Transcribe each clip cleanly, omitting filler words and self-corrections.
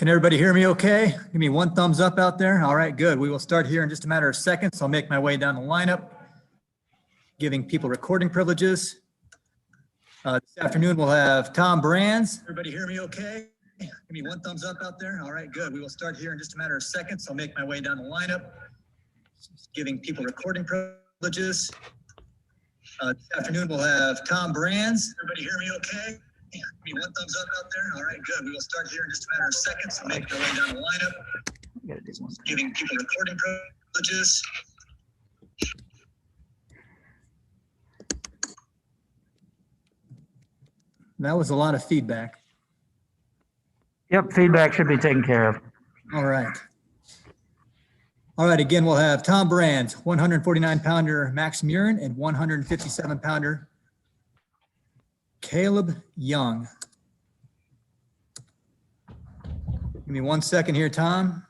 Can everybody hear me okay? Give me one thumbs up out there. All right, good. We will start here in just a matter of seconds. I'll make my way down the lineup, giving people recording privileges. This afternoon, we'll have Tom Brands. Everybody hear me okay? Give me one thumbs up out there. All right, good. We will start here in just a matter of seconds. I'll make my way down the lineup, giving people recording privileges. This afternoon, we'll have Tom Brands. Everybody hear me okay? Give me one thumbs up out there. All right, good. We will start here in just a matter of seconds. I'll make my way down the lineup, giving people recording privileges. That was a lot of feedback. Yep, feedback should be taken care of. All right. All right, again, we'll have Tom Brands, 149-pounder Max Murin, and 157-pounder Caleb Young. Give me 1 second here, Tom.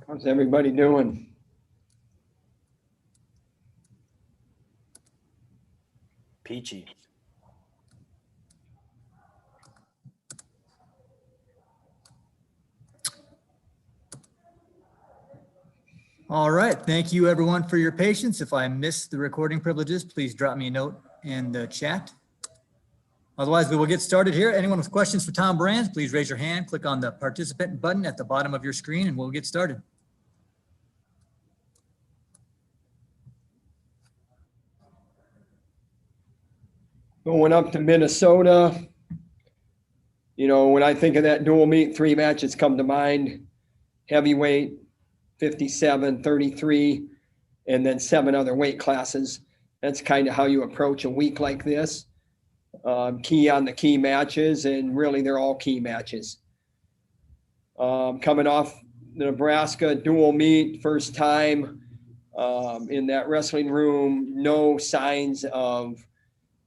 How's everybody doing? Peachy. All right, thank you everyone for your patience. If I missed the recording privileges, please drop me a note in the chat. Otherwise, we will get started here. Anyone with questions for Tom Brands, please raise your hand, click on the participant button at the bottom of your screen, and we'll get started. Going up to Minnesota. You know, when I think of that dual meet, 3 matches come to mind. Heavyweight, 57, 33, and then 7 other weight classes. That's kind of how you approach a week like this. Key on the key matches, and really they're all key matches. Coming off the Nebraska dual meet, first time in that wrestling room, no signs of,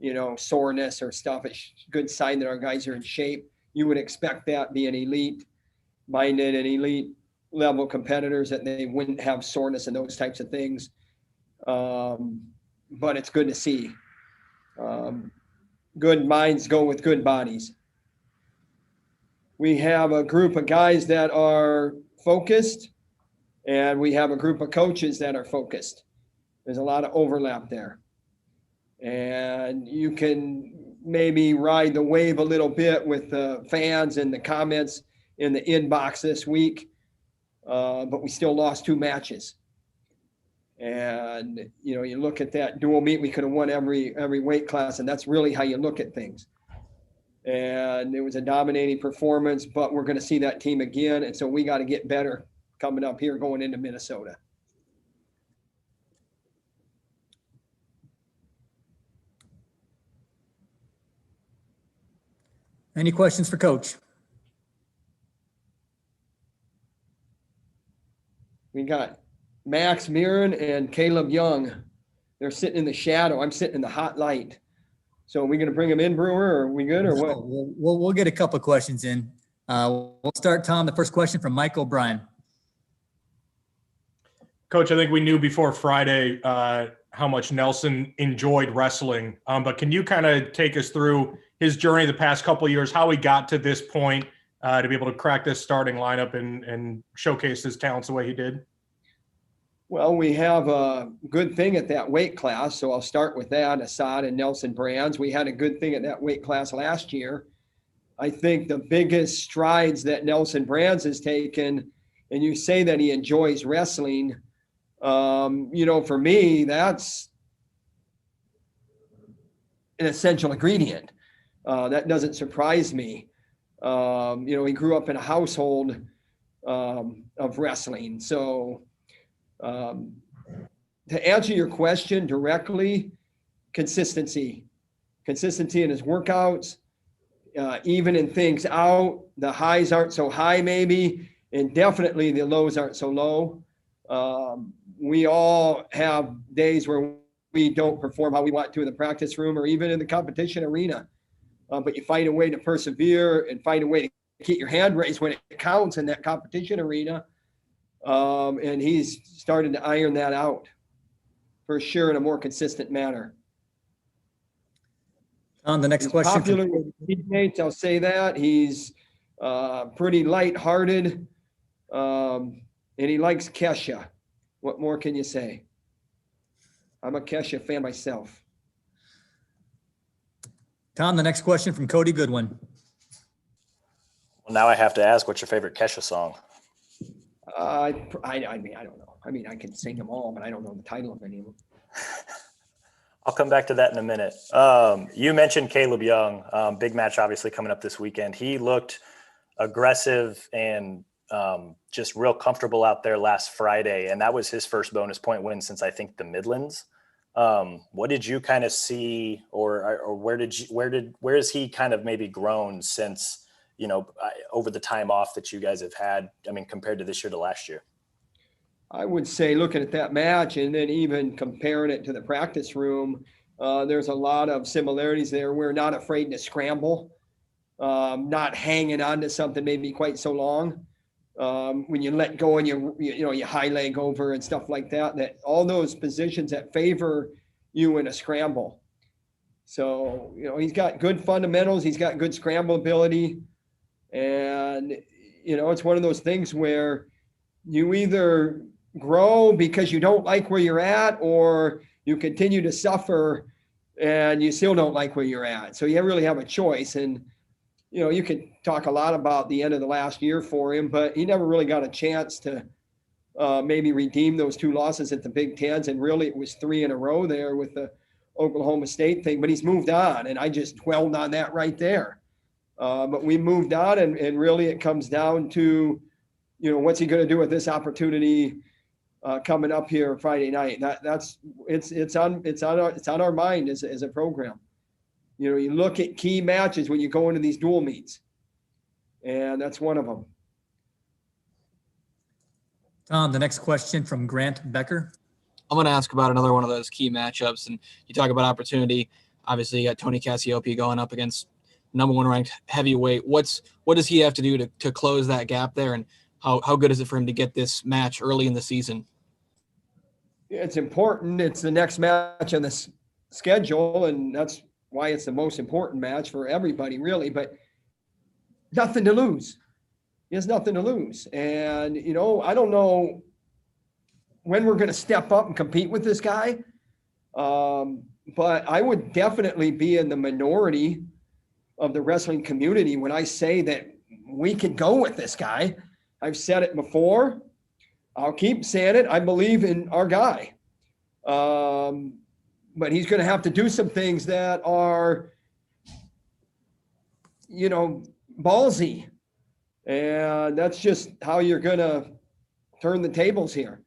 you know, soreness or stuff. It's a good sign that our guys are in shape. You would expect that being elite-minded and elite level competitors, that they wouldn't have soreness and those types of things. But it's good to see. Good minds go with good bodies. We have a group of guys that are focused, and we have a group of coaches that are focused. There's a lot of overlap there. And you can maybe ride the wave a little bit with the fans and the comments in the inbox this week, but we still lost 2 matches. And, you know, you look at that dual meet, we could have won every weight class, and that's really how you look at things. And it was a dominating performance, but we're going to see that team again, and so we got to get better coming up here going into Minnesota. Any questions for Coach? We got Max Murin and Caleb Young. They're sitting in the shadow. I'm sitting in the hot light. So are we going to bring them in, Brewer, or are we good, or what? We'll get a couple of questions in. We'll start, Tom. The first question from Mike O'Brien. Coach, I think we knew before Friday how much Nelson enjoyed wrestling, but can you kind of take us through his journey the past couple of years, how he got to this point to be able to crack this starting lineup and showcase his talents the way he did? Well, we have a good thing at that weight class, so I'll start with that, Assad and Nelson Brands. We had a good thing at that weight class last year. I think the biggest strides that Nelson Brands has taken, and you say that he enjoys wrestling, you know, for me, that's an essential ingredient. That doesn't surprise me. You know, he grew up in a household of wrestling. So to answer your question directly, consistency in his workouts, even in things out. The highs aren't so high maybe, and definitely the lows aren't so low. We all have days where we don't perform how we want to in the practice room or even in the competition arena. But you find a way to persevere and find a way to keep your hand raised when it counts in that competition arena. And he's started to iron that out for sure in a more consistent manner. On the next He's question. popular with teammates, I'll say that. He's pretty lighthearted, and he likes Kesha. What more can you say? I'm a Kesha fan myself. Tom, the next question from Cody Goodwin. Well, now I have to ask, what's your favorite Kesha song? I mean, I don't know. I mean, I can sing them all, but I don't know the title of any of them. I'll come back to that in a minute. You mentioned Caleb Young, big match obviously coming up this weekend. He looked aggressive and just real comfortable out there last Friday, and that was his first bonus point win since I think the Midlands. What did you kind of see, or where has he kind of maybe grown since, you know, over the time off that you guys have had? I mean, compared to this year to last year. I would say looking at that match and then even comparing it to the practice room, there's a lot of similarities there. We're not afraid to scramble, not hanging on to something maybe quite so long. When you let go and you high leg over and stuff like that, that all those positions that favor you in a scramble. So, you know, he's got good fundamentals. He's got good scramble ability. And, you know, it's one of those things where you either grow because you don't like where you're at, or you continue to suffer and you still don't like where you're at. So you really have a choice. And, you know, you could talk a lot about the end of the last year for him, but he never really got a chance to maybe redeem those 2 losses at the Big Tens. And really it was 3 in a row there with the Oklahoma State thing, but he's moved on. And I just dwelled on that right there. But we moved on, and really it comes down to, you know, what's he going to do with this opportunity coming up here Friday night? It's on our mind as a program. You know, you look at key matches when you go into these dual meets, and that's one of them. Tom, the next question from Grant Becker. I'm going to ask about another one of those key matchups, and you talk about opportunity. Obviously, you got Tony Cassiope going up against number 1 ranked heavyweight. What does he have to do to close that gap there, and how good is it for him to get this match early in the season? It's important. It's the next match on the schedule, and that's why it's the most important match for everybody, really. But nothing to lose. He has nothing to lose. And, you know, I don't know when we're going to step up and compete with this guy, but I would definitely be in the minority of the wrestling community when I say that we could go with this guy. I've said it before. I'll keep saying it. I believe in our guy. But he's going to have to do some things that are, you know, ballsy. And that's just how you're going to turn the tables here.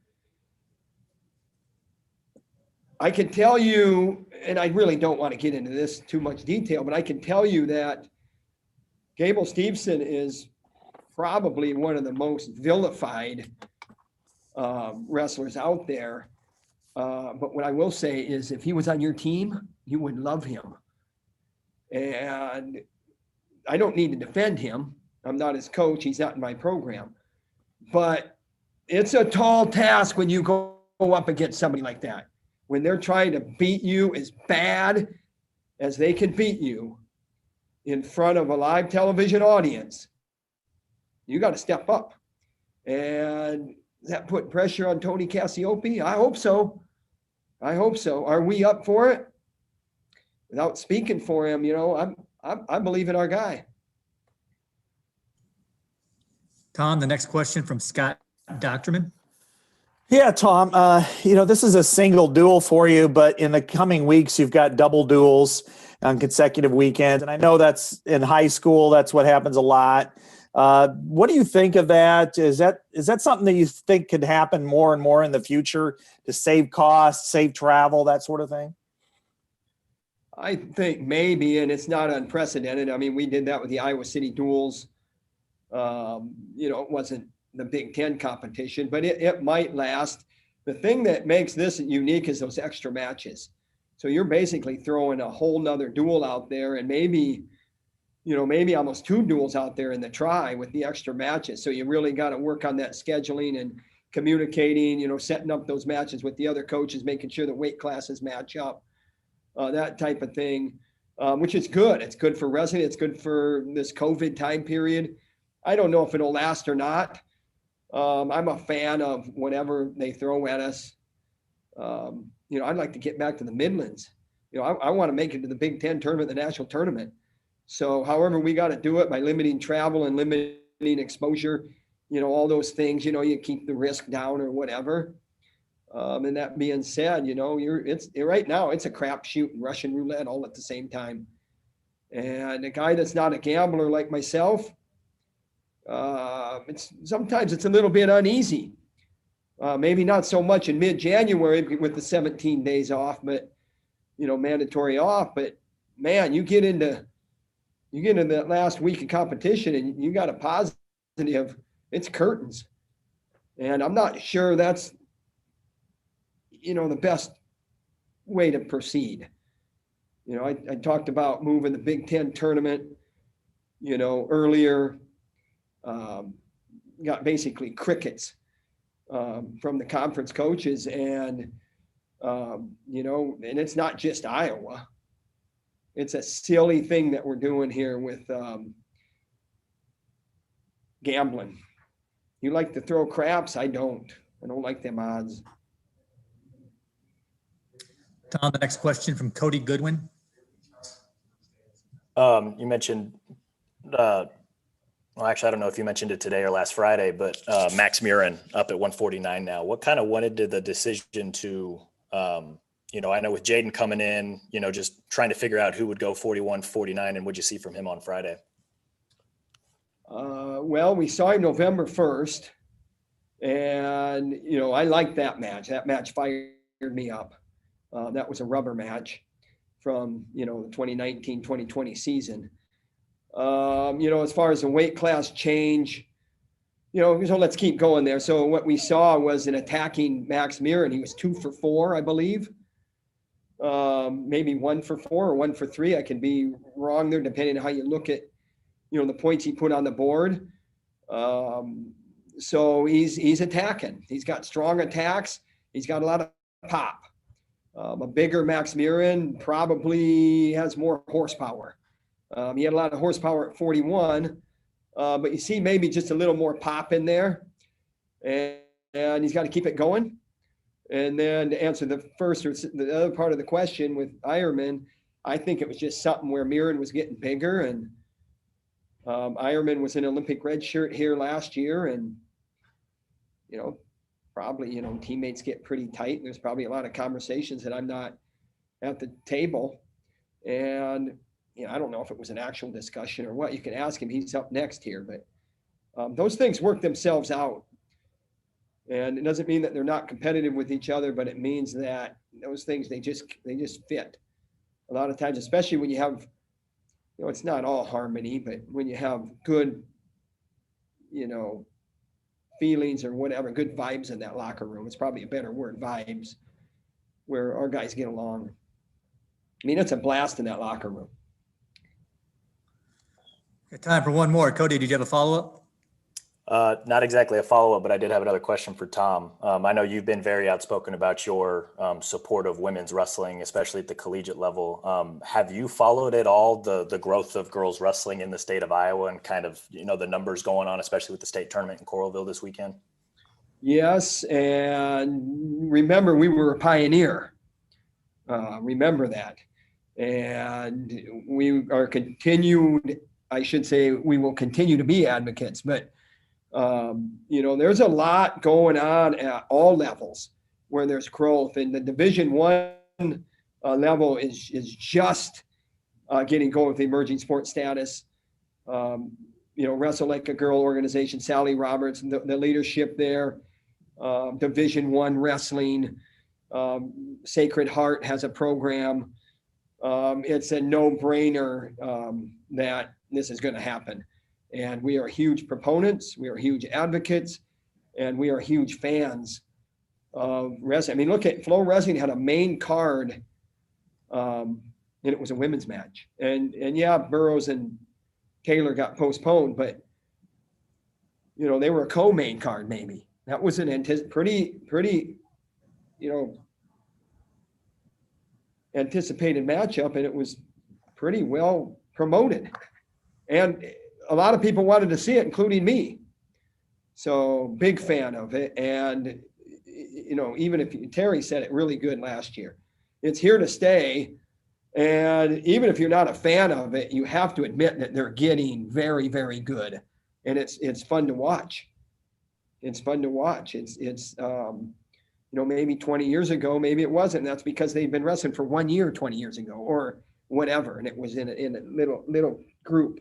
I can tell you, and I really don't want to get into this too much detail, but I can tell you that Gable Steveson is probably one of the most vilified wrestlers out there. But what I will say is if he was on your team, you would love him. And I don't need to defend him. I'm not his coach. He's not in my program. But it's a tall task when you go up against somebody like that. When they're trying to beat you as bad as they can beat you in front of a live television audience, you got to step up. And that put pressure on Tony Cassiope? I hope so. I hope so. Are we up for it? Without speaking for him, you know, I believe in our guy. Tom, the next question from Scott Docterman. Yeah, Tom, you know, this is a single duel for you, but in the coming weeks, you've got double duels on consecutive weekends. And I know that's in high school. That's what happens a lot. What do you think of that? Is that something that you think could happen more and more in the future to save costs, save travel, that sort of thing? I think maybe, and it's not unprecedented. I mean, we did that with the Iowa City duels. You know, it wasn't the Big Ten competition, but it might last. The thing that makes this unique is those extra matches. So you're basically throwing a whole nother duel out there, and maybe almost 2 duels out there in the try with the extra matches. So you really got to work on that scheduling and communicating, setting up those matches with the other coaches, making sure the weight classes match up, that type of thing, which is good. It's good for wrestling. It's good for this COVID time period. I don't know if it'll last or not. I'm a fan of whatever they throw at us. I'd like to get back to the Midlands. I want to make it to the Big Ten tournament, the national tournament. So however we got to do it by limiting travel and limiting exposure, all those things, you keep the risk down or whatever. And that being said, right now it's a crapshoot and Russian roulette all at the same time. And a guy that's not a gambler like myself, sometimes it's a little bit uneasy. Maybe not so much in mid-January with the 17 days off, but mandatory off. But man, you get into that last week of competition and you got a positive, it's curtains. And I'm not sure that's, the best way to proceed. I talked about moving the Big Ten tournament, earlier, got basically crickets from the conference coaches, and, and it's not just Iowa. It's a silly thing that we're doing here with gambling. You like to throw craps? I don't like them odds. Tom, the next question from Cody Goodwin. You mentioned, well, actually, I don't know if you mentioned it today or last Friday, but Max Murin up at 149 now. What kind of went into the decision to, I know with Jaden coming in, just trying to figure out who would go 41, 49, and what'd you see from him on Friday? Well, we saw him November 1st, and, I liked that match. That match fired me up. That was a rubber match from, the 2019-2020 season. As far as the weight class change, so let's keep going there. So what we saw was an attacking Max Murin. He was 2 for 4, I believe. Maybe 1 for 4 or 1 for 3. I can be wrong there, depending on how you look at, the points he put on the board. So he's attacking. He's got strong attacks. He's got a lot of pop. A bigger Max Murin probably has more horsepower. He had a lot of horsepower at 41, but you see maybe just a little more pop in there, and he's got to keep it going. And then to answer the first or the other part of the question with Ironman, I think it was just something where Murin was getting bigger, and Ironman was an Olympic red shirt here last year, and probably teammates get pretty tight. There's probably a lot of conversations that I'm not at the table, and I don't know if it was an actual discussion or what. You can ask him. He's up next here, but those things work themselves out. And it doesn't mean that they're not competitive with each other, but it means that those things, they just fit a lot of times, especially when you have, it's not all harmony, but when you have good, feelings or whatever, good vibes in that locker room. It's probably a better word, vibes, where our guys get along. I mean, it's a blast in that locker room. Got time for one more. Cody, did you have a follow-up? Not exactly a follow-up, but I did have another question for Tom. I know you've been very outspoken about your support of women's wrestling, especially at the collegiate level. Have you followed at all the growth of girls wrestling in the state of Iowa and kind of, the numbers going on, especially with the state tournament in Coralville this weekend? Yes, and remember, we were a pioneer. Remember that. And we are continued, I should say, we will continue to be advocates, but there's a lot going on at all levels where there's growth, and the Division I level is just getting going with the emerging sports status. Wrestle Like a Girl organization, Sally Roberts, the leadership there. Division I wrestling, Sacred Heart has a program. It's a no-brainer that this is going to happen. And we are huge proponents, we are huge advocates, and we are huge fans of wrestling. I mean, look at Flow Wrestling had a main card And it was a women's match. And yeah, Burroughs and Taylor got postponed, but you know, they were a co-main card maybe. That was an pretty, you know, anticipated matchup, and it was pretty well promoted. And a lot of people wanted to see it, including me. So big fan of it. And, you know, even if Terry said it really good last year, it's here to stay. And even if you're not a fan of it, you have to admit that they're getting very, very good. And it's fun to watch. It's fun to watch. It's you know, maybe 20 years ago, maybe it wasn't. That's because they'd been wrestling for 1 year, 20 years ago, or whatever. And it was in a little group.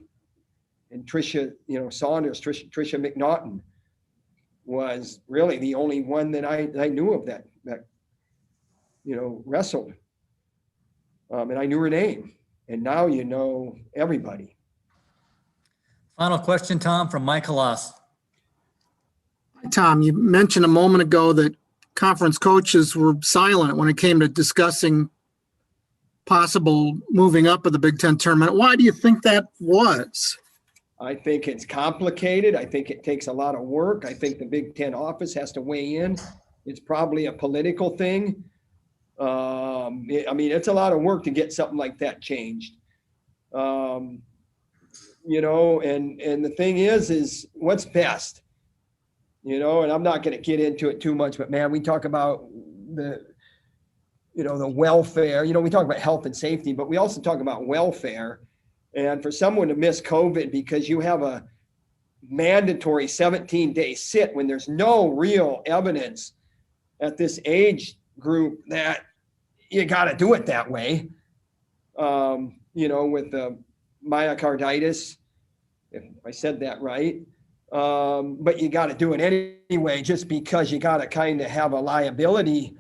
And Tricia, you know, Saunders, Tricia McNaughton was really the only one that I knew of that, you know, wrestled. And I knew her name. And now you know everybody. Final question, Tom, from Mike Halas. Tom, you mentioned a moment ago that conference coaches were silent when it came to discussing possible moving up of the Big Ten tournament. Why do you think that was? I think it's complicated. I think it takes a lot of work. I think the Big Ten office has to weigh in. It's probably a political thing. I mean, it's a lot of work to get something like that changed. You know, and the thing is what's best, you know, and I'm not going to get into it too much, but man, we talk about the welfare, you know, we talk about health and safety, but we also talk about welfare. And for someone to miss COVID because you have a mandatory 17-day sit when there's no real evidence at this age group that you got to do it that way, you know, with the myocarditis, if I said that right. But you got to do it anyway, just because you got to kind of have a liability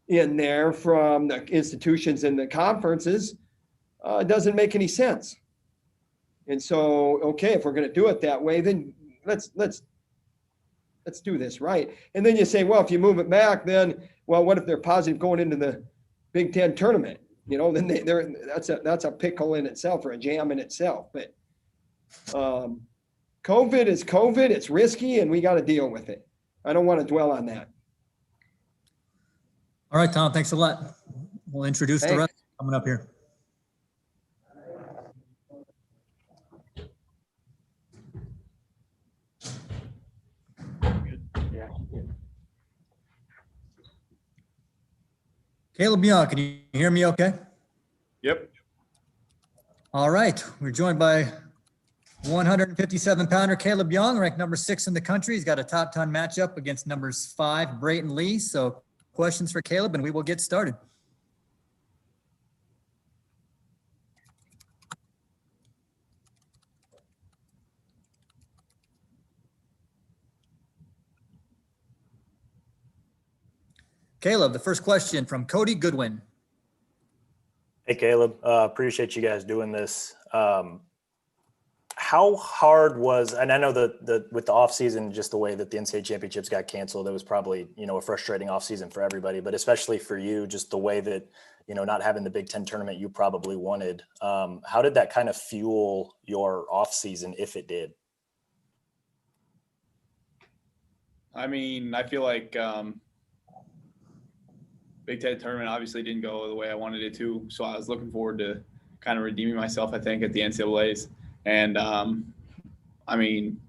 in there from the institutions and the conferences. It doesn't make any sense. And so, okay, if we're going to do it that way, then let's do this right. And then you say, well, if you move it back, then, well, what if they're positive going into the Big Ten tournament? You know, then that's a pickle in itself, or a jam in itself. But COVID is COVID. It's risky, and we got to deal with it. I don't want to dwell on that. All right, Tom, thanks a lot. We'll introduce the rest coming up here. Caleb Young, can you hear me okay? Yep. All right, we're joined by 157-pounder Caleb Young, ranked number 6 in the country. He's got a top 10 matchup against numbers 5, Brayton Lee. So questions for Caleb, and we will get started. Caleb, the first question from Cody Goodwin. Hey, Caleb. Appreciate you guys doing this. How hard was, and I know that with the offseason, just the way that the NCAA championships got canceled, it was probably, you know, a frustrating offseason for everybody, but especially for you, just the way that, you know, not having the Big Ten tournament you probably wanted. How did that kind of fuel your offseason, if it did? I mean, I feel like Big Ten tournament obviously didn't go the way I wanted it to. So I was looking forward to kind of redeeming myself, I think, at the NCAAs. And I mean,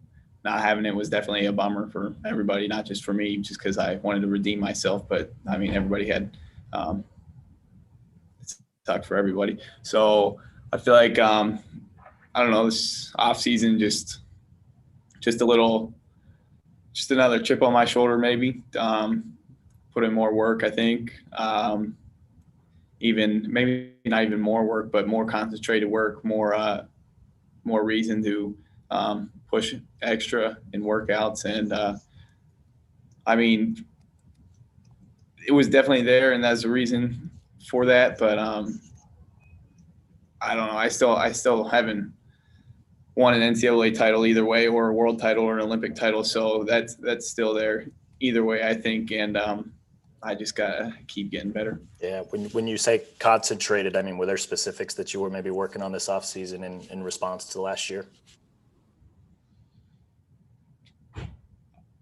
not having it was definitely a bummer for everybody, not just for me, just because I wanted to redeem myself. But I mean, everybody had it sucked for everybody. So I feel like I don't know, this off season just another chip on my shoulder, maybe. Put in more work, I think. Even maybe not even more work, but more concentrated work, more reason to push extra in workouts. And I mean, it was definitely there, and that's a reason for that. But I don't know. I still haven't won an NCAA title either way, or a world title or an Olympic title. So that's still there either way, I think. And I just gotta keep getting better. Yeah. When you say concentrated, I mean, were there specifics that you were maybe working on this offseason in response to last year?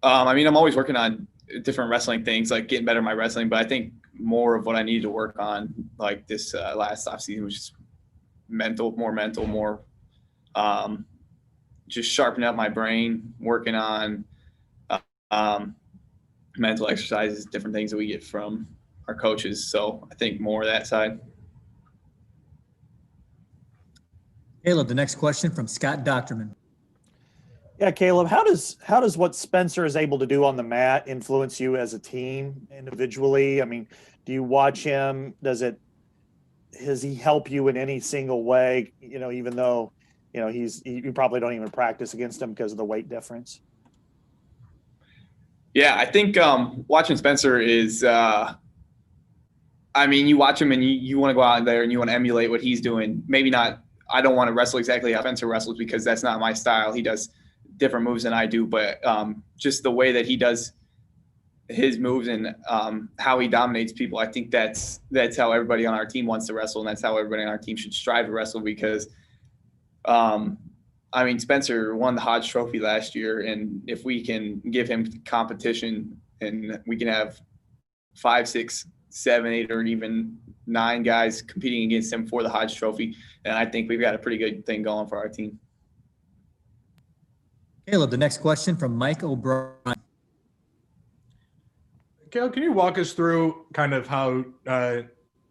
I mean, I'm always working on different wrestling things, like getting better at my wrestling, but I think more of what I need to work on, like this last offseason, was just more just sharpening up my brain, working on mental exercises, different things that we get from our coaches. So I think more of that side. Caleb, the next question from Scott Docterman. Yeah, Caleb, how does what Spencer is able to do on the mat influence you as a team individually? I mean, do you watch him? Does he help you in any single way? You know, even though, you know, you probably don't even practice against him because of the weight difference. Yeah, I think watching Spencer is, I mean, you watch him and you want to go out there and you want to emulate what he's doing. Maybe not, I don't want to wrestle exactly how Spencer wrestles because that's not my style. He does different moves than I do, but just the way that he does his moves and how he dominates people, I think that's how everybody on our team wants to wrestle, and that's how everybody on our team should strive to wrestle because I mean, Spencer won the Hodge Trophy last year, and if we can give him competition and we can have 5, 6, 7, 8, or even 9 guys competing against him for the Hodge Trophy, then I think we've got a pretty good thing going for our team. Caleb, the next question from Mike O'Brien. Caleb, can you walk us through kind of how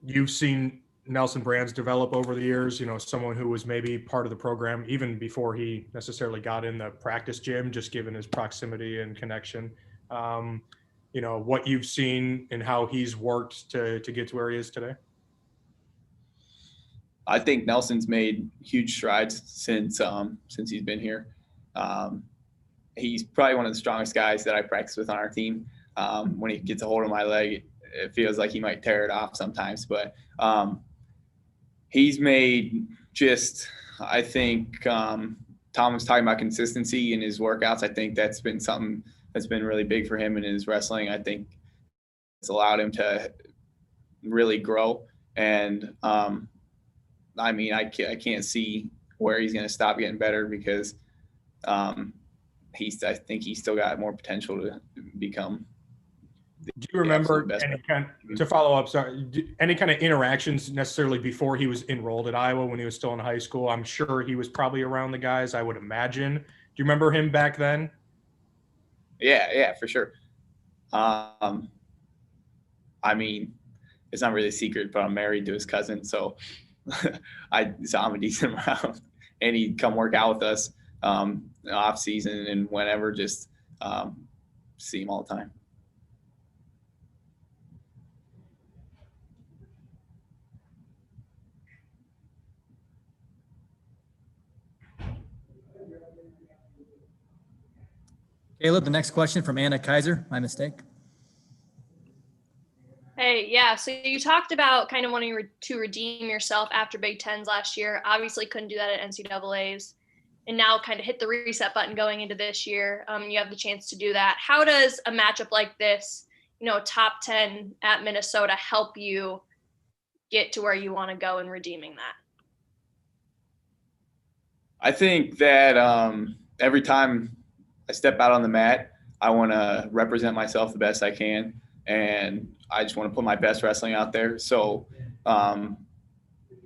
you've seen Nelson Brands develop over the years? You know, someone who was maybe part of the program even before he necessarily got in the practice gym, just given his proximity and connection. You know, what you've seen and how he's worked to get to where he is today. I think Nelson's made huge strides since he's been here. He's probably one of the strongest guys that I practice with on our team. When he gets a hold of my leg, it feels like he might tear it off sometimes, but he's made just, I think Tom was talking about consistency in his workouts. I think that's been something that's been really big for him in his wrestling. I think it's allowed him to really grow. And I mean, I can't see where he's going to stop getting better because I think he's still got more potential to become. Do you remember to follow up? Sorry, any kind of interactions necessarily before he was enrolled at Iowa when he was still in high school? I'm sure he was probably around the guys, I would imagine. Do you remember him back then? Yeah, for sure. I mean, it's not really a secret, but I'm married to his cousin, so I saw him a decent amount, and he'd come work out with us off season and whenever, just see him all the time. Caleb, the next question from Anna Kaiser. My mistake. Hey, yeah. So you talked about kind of wanting to redeem yourself after Big Tens last year. Obviously couldn't do that at NCAAs. And now kind of hit the reset button going into this year. You have the chance to do that. How does a matchup like this, you know, top 10 at Minnesota, help you get to where you want to go in redeeming that? I think that every time I step out on the mat, I want to represent myself the best I can. And I just want to put my best wrestling out there. So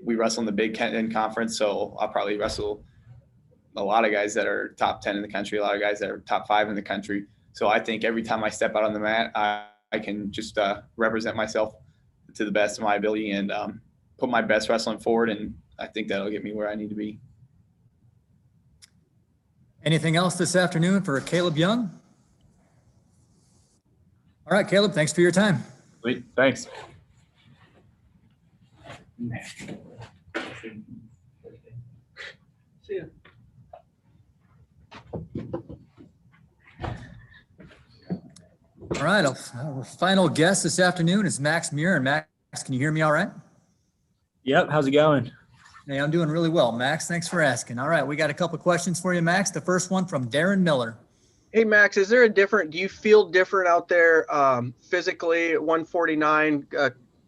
we wrestle in the Big Ten Conference. So I'll probably wrestle a lot of guys that are top 10 in the country, a lot of guys that are top 5 in the country. So I think every time I step out on the mat, I can just represent myself to the best of my ability and put my best wrestling forward. And I think that'll get me where I need to be. Anything else this afternoon for Caleb Young? All right, Caleb, thanks for your time. Sweet. Thanks. See ya. All right, our final guest this afternoon is Max Murin. Max, can you hear me all right? Yep. How's it going? Hey, I'm doing really well, Max. Thanks for asking. All right, we got a couple questions for you, Max. The first one from Darren Miller. Hey Max, is there do you feel different out there physically at 149?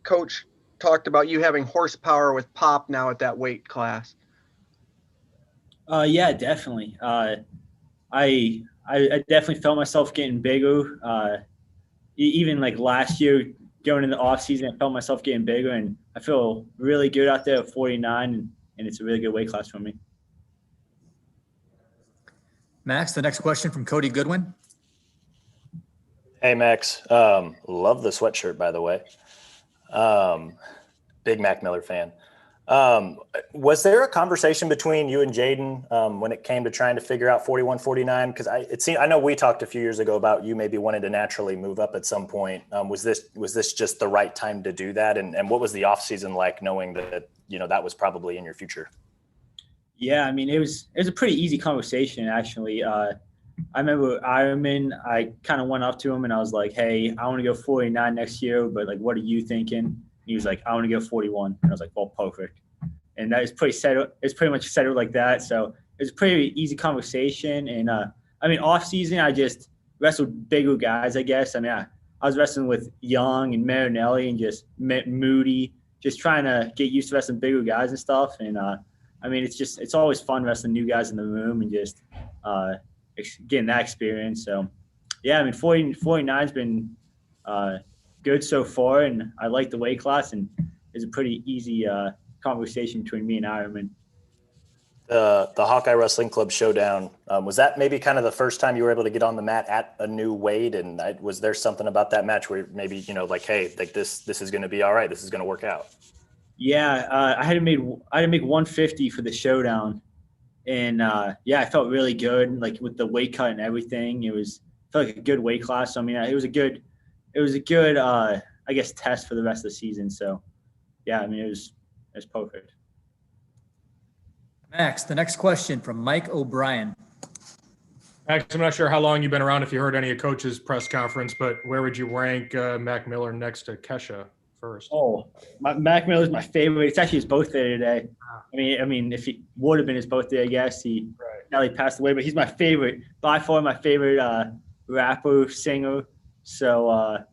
Coach talked about you having horsepower with pop now at that weight class. Yeah, definitely. I definitely felt myself getting bigger. Even like last year, going in the off season, I felt myself getting bigger, and I feel really good out there at 49, and it's a really good weight class for me. Max, the next question from Cody Goodwin. Hey, Max. Love the sweatshirt, by the way. Big Mac Miller fan. Was there a conversation between you and Jaden when it came to trying to figure out 41, 49? Because I know we talked a few years ago about you maybe wanting to naturally move up at some point. Was this just the right time to do that? And what was the off season like, knowing that that was probably in your future? Yeah, I mean, it was a pretty easy conversation, actually. I remember Ironman, I kind of went up to him and I was like, hey, I want to go 49 next year, but like, what are you thinking? And he was like, I want to go 41. And I was like, well, perfect. And that is pretty settled. It's pretty much settled like that. So it's a pretty easy conversation. And I mean, off season, I just wrestled bigger guys, I guess. I mean, I was wrestling with Young and Marinelli and just Moody, just trying to get used to wrestling bigger guys and stuff. And I mean, it's always fun wrestling new guys in the room and just getting that experience. So, yeah, I mean, 49's been good so far, and I like the weight class, and it's a pretty easy conversation between me and Ironman. The Hawkeye Wrestling Club showdown, was that maybe kind of the first time you were able to get on the mat at a new weight? And was there something about that match where maybe, like, hey, like this is going to be all right, this is going to work out? Yeah, I had to make 150 for the showdown, and yeah, I felt really good, like with the weight cut and everything. Felt like a good weight class. So, I mean, it was a good I guess test for the rest of the season. So, yeah, I mean, it was perfect. Max, the next question from Mike O'Brien. Max, I'm not sure how long you've been around, if you heard any of Coach's press conference, but where would you rank Mac Miller next to Kesha first? Oh, Mac Miller's my favorite. It's actually his birthday today. I mean, if he would have been his birthday, I guess now he passed away, but he's my favorite, by far my favorite rapper, singer. So,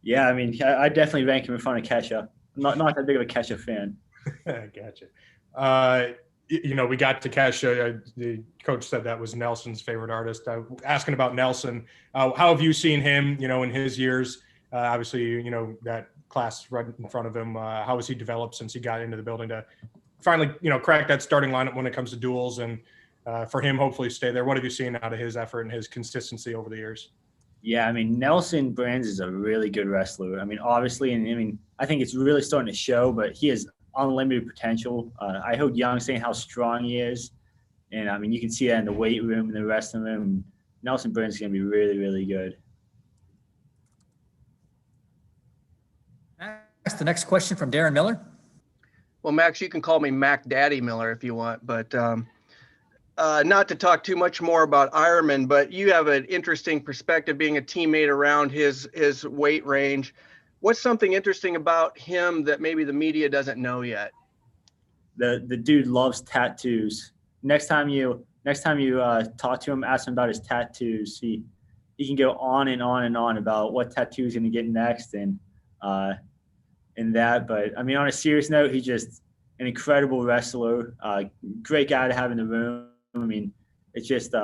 yeah, I mean, I definitely rank him in front of Kesha. I'm not that big of a Kesha fan. Gotcha. We got to Kesha. The coach said that was Nelson's favorite artist. Asking about Nelson, how have you seen him, in his years? Obviously, that class right in front of him. How has he developed since he got into the building to finally, crack that starting lineup when it comes to duels, and for him, hopefully stay there? What have you seen out of his effort and his consistency over the years? Yeah, I mean, Nelson Brands is a really good wrestler. I mean, obviously, and I mean, I think it's really starting to show, but he has unlimited potential. I heard Young saying how strong he is. And I mean, you can see that in the weight room and the wrestling room. Nelson Brands is going to be really, really good. Max, the next question from Darren Miller. Well, Max, you can call me Mac Daddy Miller if you want, but not to talk too much more about Ironman, but you have an interesting perspective being a teammate around his weight range. What's something interesting about him that maybe the media doesn't know yet? The dude loves tattoos. Next time you talk to him, ask him about his tattoos. He can go on and on and on about what tattoo he's going to get next and that. But I mean, on a serious note, he's just an incredible wrestler. Great guy to have in the room. I mean, it's just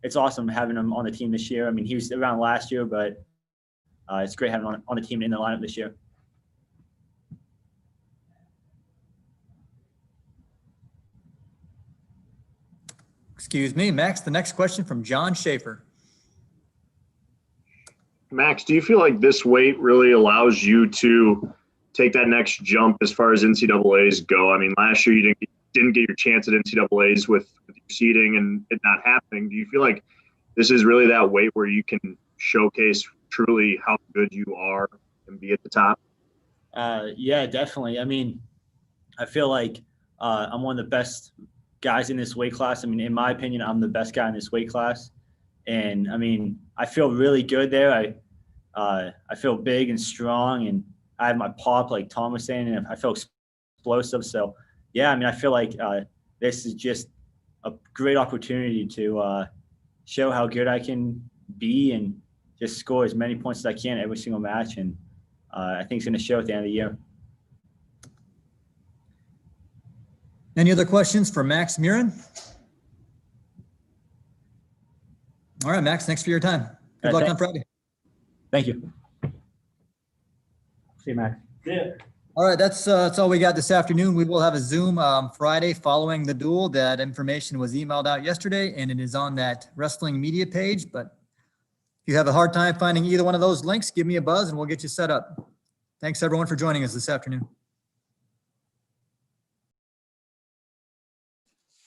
it's awesome having him on the team this year. I mean, he was around last year, but it's great having him on the team in the lineup this year. Excuse me, Max, the next question from John Schaefer. Max, do you feel like this weight really allows you to take that next jump as far as NCAAs go? I mean, last year you didn't get your chance at NCAAs with your seeding and it not happening. Do you feel like this is really that weight where you can showcase truly how good you are and be at the top? Yeah, definitely. I mean, I feel like I'm one of the best guys in this weight class. I mean, in my opinion, I'm the best guy in this weight class. And I mean, I feel really good there. I feel big and strong, and I have my pop, like Tom was saying, and I feel explosive. So, yeah, I mean, I feel like this is just a great opportunity to show how good I can be and just score as many points as I can every single match. And I think it's going to show at the end of the year. Any other questions for Max Murin? All right, Max, thanks for your time. Good luck on Friday. Thank you. See you, Max. Yeah. All right, that's all we got this afternoon. We will have a Zoom Friday following the duel. That information was emailed out yesterday, and it is on that wrestling media page. But if you have a hard time finding either one of those links, give me a buzz and we'll get you set up. Thanks, everyone, for joining us this afternoon.